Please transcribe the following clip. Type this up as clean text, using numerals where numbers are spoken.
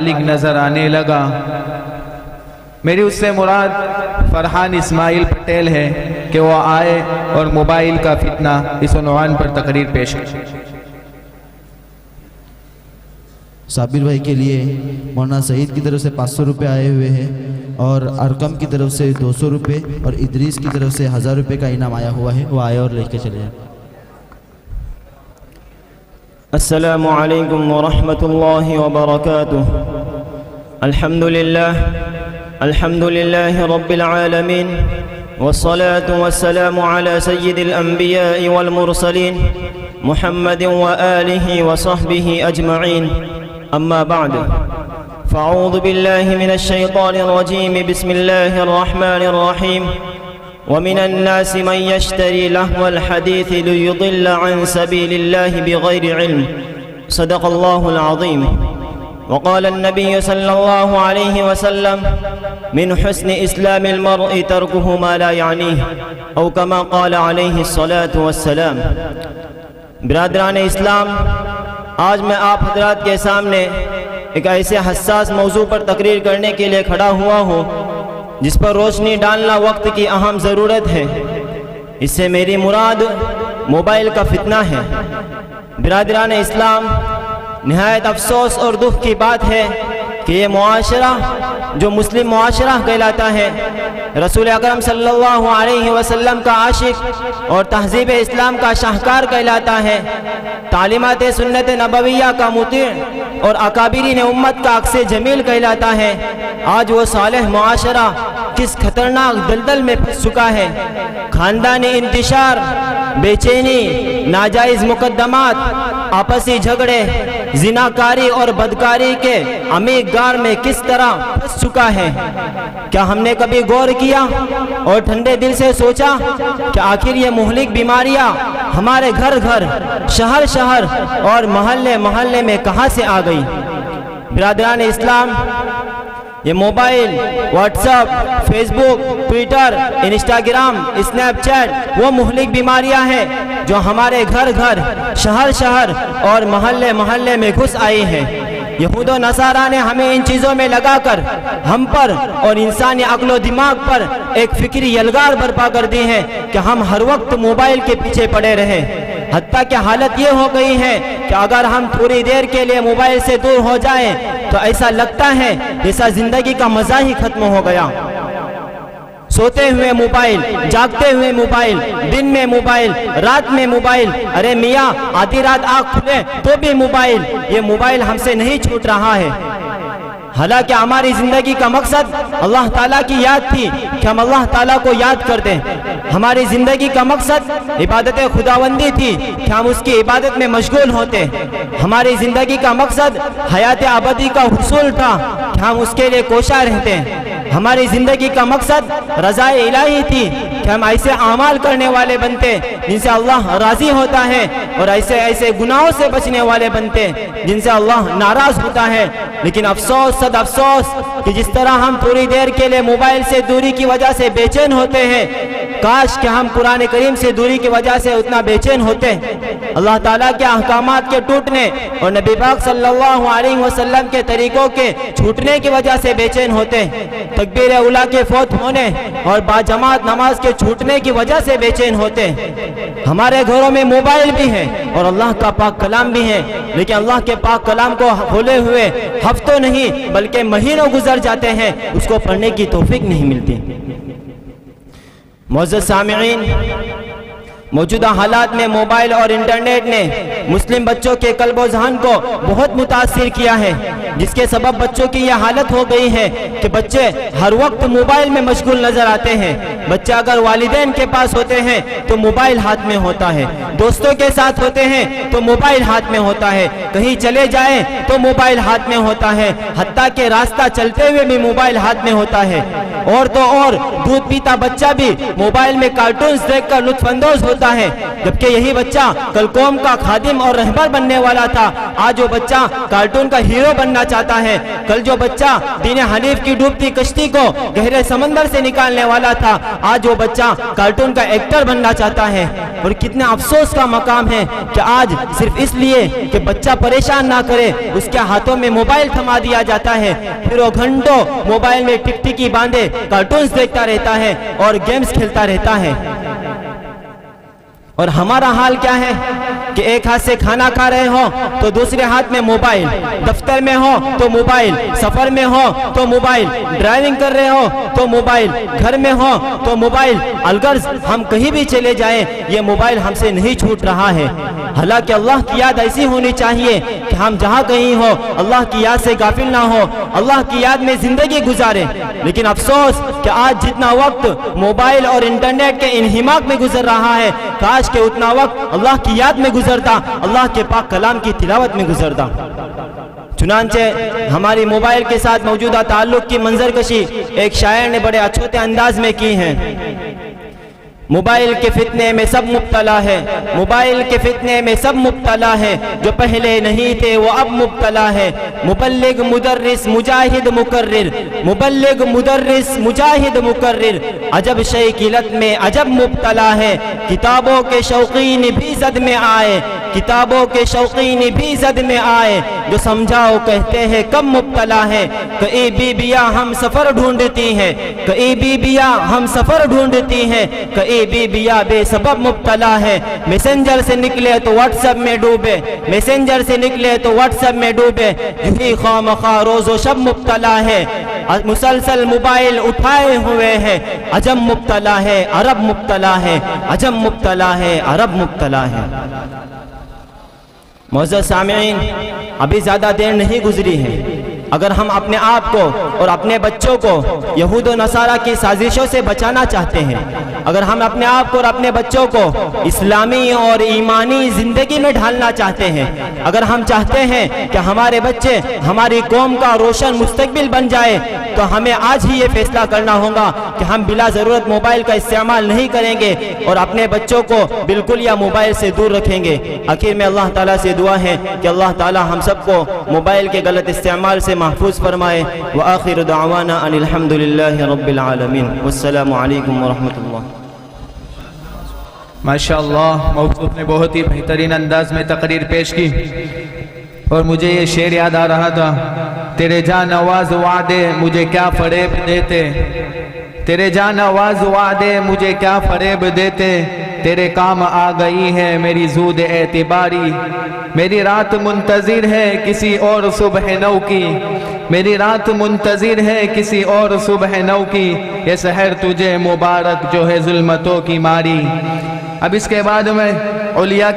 نظر آنے لگا۔ میری اس سے مراد فرحان اسماعیل پٹیل ہے کہ وہ آئے اور موبائل کا فتنہ اس عنوان پر تقریر پیش کرے۔ صابر بھائی کے لیے مولانا سعید کی طرف سے 500 روپے آئے ہوئے ہیں اور ارقم کی طرف سے 200 روپے اور ادریس کی طرف سے 1000 روپے کا انعام آیا ہوا ہے، وہ آئے اور لے کے چلے جائیں۔ السلام علیکم ورحمۃ اللہ وبرکاتہ۔ الحمد للہ رب العالمین والصلاة والسلام على سید الانبیاء والمرسلین محمد وآلہ وصحبہ اجمعین، اما بعد فاعوذ باللہ من الشیطان الرجیم، بسم اللہ الرحمن الرحیم۔ ومن الناس من يشتري لهو الحديث ليضل عن سبيل الله بغير علم، صدق الله العظيم۔ وقال النبي صلى الله عليه وسلم من حسن اسلام المرء تركه ما لا يعنيه، او كما قال عليه الصلاة والسلام۔ برادران اسلام، آج میں آپ حضرات کے سامنے ایک ایسے حساس موضوع پر تقریر کرنے کے لیے کھڑا ہوا ہوں جس پر روشنی ڈالنا وقت کی اہم ضرورت ہے۔ اس سے میری مراد موبائل کا فتنہ ہے۔ برادران اسلام، نہایت افسوس اور دکھ کی بات ہے کہ یہ معاشرہ جو مسلم معاشرہ کہلاتا ہے، رسول اکرم صلی اللہ علیہ وسلم کا عاشق اور تہذیب اسلام کا شاہکار کہلاتا ہے، تعلیمات سنت نبویہ کا مطیع اور اکابرین امت کا عکس جمیل کہلاتا ہے، آج وہ صالح معاشرہ کس خطرناک دلدل میں پھنس چکا ہے۔ خاندانی انتشار، بے چینی، ناجائز مقدمات، آپسی جھگڑے، زناکاری اور بدکاری کے عمیق گار میں کس طرح پھنس چکا ہے۔ کیا ہم نے کبھی غور کیا اور ٹھنڈے دل سے سوچا کہ آخر یہ مہلک بیماریاں ہمارے گھر گھر، شہر شہر اور محلے محلے میں کہاں سے آ گئی؟ برادران اسلام، یہ موبائل، واٹس ایپ، فیس بک، ٹویٹر، انسٹاگرام، اسنیپ چیٹ وہ مہلک بیماریاں ہیں جو ہمارے گھر گھر، شہر شہر اور محلے محلے میں گھس آئی ہیں۔ یہود و نصارہ نے ہمیں ان چیزوں میں لگا کر ہم پر اور انسانی عقل و دماغ پر ایک فکری یلغار برپا کر دی ہے کہ ہم ہر وقت موبائل کے پیچھے پڑے رہیں۔ حتیٰ کہ حالت یہ ہو گئی ہے کہ اگر ہم تھوڑی دیر کے لیے موبائل سے دور ہو جائیں تو ایسا لگتا ہے جیسا زندگی کا مزہ ہی ختم ہو گیا۔ سوتے ہوئے موبائل، جاگتے ہوئے موبائل، دن میں موبائل، رات میں موبائل، ارے میاں آدھی رات آنکھ کھلے تو بھی موبائل۔ یہ موبائل ہم سے نہیں چھوٹ رہا ہے۔ حالانکہ ہماری زندگی کا مقصد اللہ تعالیٰ کی یاد تھی کہ ہم اللہ تعالیٰ کو یاد کر دیں۔ ہماری زندگی کا مقصد عبادت خداوندی تھی کہ ہم اس کی عبادت میں مشغول ہوتے۔ ہماری زندگی کا مقصد حیات ابدی کا حصول تھا کہ ہم اس کے لیے کوشاں رہتے۔ ہماری زندگی کا مقصد رضا الہی تھی کہ ہم ایسے اعمال کرنے والے بنتے جن سے اللہ راضی ہوتا ہے اور ایسے گناہوں سے بچنے والے بنتے جن سے اللہ ناراض ہوتا ہے۔ لیکن افسوس صد افسوس کہ جس طرح ہم تھوڑی دیر کے لیے موبائل سے دوری کی وجہ سے بے چین ہوتے ہیں، کاش کہ ہم قرآن کریم سے دوری کی وجہ سے اتنا بے چین ہوتے، اللہ تعالیٰ کے احکامات کے ٹوٹنے اور نبی پاک صلی اللہ علیہ وسلم کے طریقوں کے چھوٹنے کی وجہ سے بے چین ہوتے، تکبیر اولیٰ کے فوت ہونے اور باجماعت نماز کے چھوٹنے کی وجہ سے بے چین ہوتے۔ ہمارے گھروں میں موبائل بھی ہے اور اللہ کا پاک کلام بھی ہے، لیکن اللہ کے پاک کلام کو کھولے ہوئے ہفتوں نہیں بلکہ مہینوں گزر جاتے ہیں، اس کو پڑھنے کی توفیق نہیں ملتی۔ معزز سامعین، موجودہ حالات میں موبائل اور انٹرنیٹ نے مسلم بچوں کے قلب و ذہن کو بہت متاثر کیا ہے، جس کے سبب بچوں کی یہ حالت ہو گئی ہے کہ بچے ہر وقت موبائل میں مشغول نظر آتے ہیں۔ بچے اگر والدین کے پاس ہوتے ہیں تو موبائل ہاتھ میں ہوتا ہے، دوستوں کے ساتھ ہوتے ہیں تو موبائل ہاتھ میں ہوتا ہے، کہیں چلے جائیں تو موبائل ہاتھ میں ہوتا ہے، حتیٰ کہ راستہ چلتے ہوئے بھی موبائل ہاتھ میں ہوتا ہے۔ اور تو اور دودھ پیتا بچہ بھی موبائل میں کارٹونز دیکھ کر لطف اندوز ہوتا ہوتا ہے، جبکہ یہی بچہ کل قوم کا خادم اور رہبر بننے والا تھا، آج وہ بچہ کارٹون کا ہیرو بننا چاہتا ہے۔ کل جو بچہ دین حنیف کی ڈوبتی کشتی کو گہرے سمندر سے نکالنے والا تھا، آج وہ بچہ کارٹون کا ایکٹر بننا چاہتا ہے۔ اور کتنے افسوس کا مقام ہے کہ آج صرف اس لیے کہ بچہ پریشان نہ کرے اس کے ہاتھوں میں موبائل تھما دیا جاتا ہے، پھر وہ گھنٹوں موبائل میں ٹک ٹکی باندھے کارٹونز دیکھتا رہتا ہے اور گیمز کھیلتا رہتا ہے۔ اور ہمارا حال کیا ہے کہ ایک ہاتھ سے کھانا کھا رہے ہو تو دوسرے ہاتھ میں موبائل، دفتر میں ہو تو موبائل، سفر میں ہو تو موبائل، ڈرائیونگ کر رہے ہو تو موبائل، گھر میں ہو تو موبائل، الغرض ہم کہیں بھی چلے جائیں یہ موبائل ہم سے نہیں چھوٹ رہا ہے۔ حالانکہ اللہ کی یاد ایسی ہونی چاہیے کہ ہم جہاں کہیں ہو اللہ کی یاد سے غافل نہ ہو، اللہ کی یاد میں زندگی گزارے۔ لیکن افسوس کہ آج جتنا وقت موبائل اور انٹرنیٹ کے انہماک میں گزر رہا ہے، کاش کہ اتنا وقت اللہ کی یاد میں گزرتا، اللہ کے پاک کلام کی تلاوت میں گزرتا۔ چنانچہ ہماری موبائل کے ساتھ موجودہ تعلق کی منظر کشی ایک شاعر نے بڑے اچھوتے انداز میں کی ہے۔ موبائل کے فتنے میں سب مبتلا ہے، موبائل کے فتنے میں سب مبتلا ہے، جو پہلے نہیں تھے وہ اب مبتلا ہے۔ مبلغ مدرس مجاہد مقرر، مبلغ مدرس مجاہد مقرر، عجب شے کی لت میں عجب مبتلا ہے۔ کتابوں کے شوقین بھی زد میں آئے، کتابوں کے شوقین بھی زد میں آئے، جو سمجھاؤ کہتے ہیں کب مبتلا ہے۔ کئی بیبیاں ہم سفر ڈھونڈتی ہیں، کئی بیبیاں ہم سفر ڈھونڈتی ہیں، کئی بیبیاں بے سبب مبتلا ہے۔ میسنجر سے نکلے تو واٹس ایپ میں ڈوبے، میسنجر سے نکلے تو واٹس ایپ میں ڈوبے، یہی خواہ روز و شب مبتلا ہے۔ مسلسل موبائل اٹھائے ہوئے ہیں، عجب مبتلا ہے عرب مبتلا ہے، عجب مبتلا ہے عرب مبتلا ہے۔ معزز سامعین، ابھی زیادہ دیر نہیں گزری ہے، اگر ہم اپنے آپ کو اور اپنے بچوں کو یہود و نصارہ کی سازشوں سے بچانا چاہتے ہیں، اگر ہم اپنے آپ کو اور اپنے بچوں کو اسلامی اور ایمانی زندگی میں ڈھالنا چاہتے ہیں، اگر ہم چاہتے ہیں کہ ہمارے بچے ہماری قوم کا روشن مستقبل بن جائے، تو ہمیں آج ہی یہ فیصلہ کرنا ہوگا کہ ہم بلا ضرورت موبائل کا استعمال نہیں کریں گے اور اپنے بچوں کو بالکل یا موبائل سے دور رکھیں گے۔ آخر میں اللہ تعالیٰ سے دعا ہے کہ اللہ تعالیٰ ہم سب کو موبائل کے غلط استعمال سے محفوظ فرمائے۔ وآخر دعوانا ان الحمدللہ رب العالمین، والسلام علیکم ورحمۃ اللہ۔ ماشاءاللہ، موصوف نے بہت ہی بہترین انداز میں تقریر پیش کی، اور مجھے یہ شعر یاد آ رہا تھا، تیرے جاں نواز وعدے مجھے کیا فریب دیتے، تیرے جاں نواز وعدے مجھے کیا فریب دیتے، تیرے کام آ گئی ہے میری زود اعتباری، میری رات منتظر ہے کسی اور صبح نو کی، میری رات منتظر ہے کسی اور صبح نو کی، یہ سحر تجھے مبارک جو ہے ظلمتوں کی ماری۔ اب اس کے بعد میں اولیاء